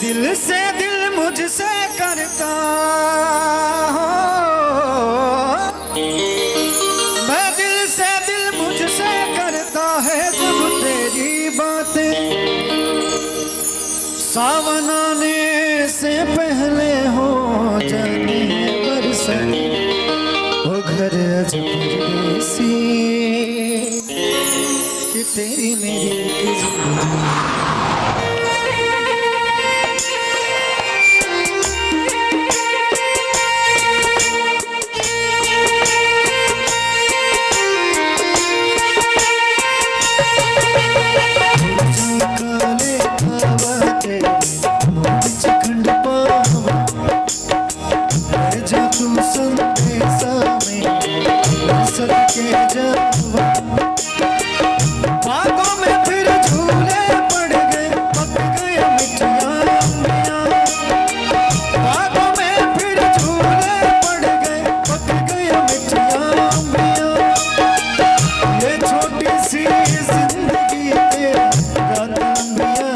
दिल से दिल मुझसे करता हो, मैं दिल से दिल मुझसे करता है जब तेरी बातें। सावन आने से पहले हो जाने बरसे वो घर अजब परदेसी कि तेरी मेरी जिंदगी। बागों में फिर झूले पड़ गए, पक गया मिठिया अंबिया। बागों में फिर झूले पड़ गए, पक गया मिठिया अंबिया। ये छोटी सी जिंदगी है रात अंबिया।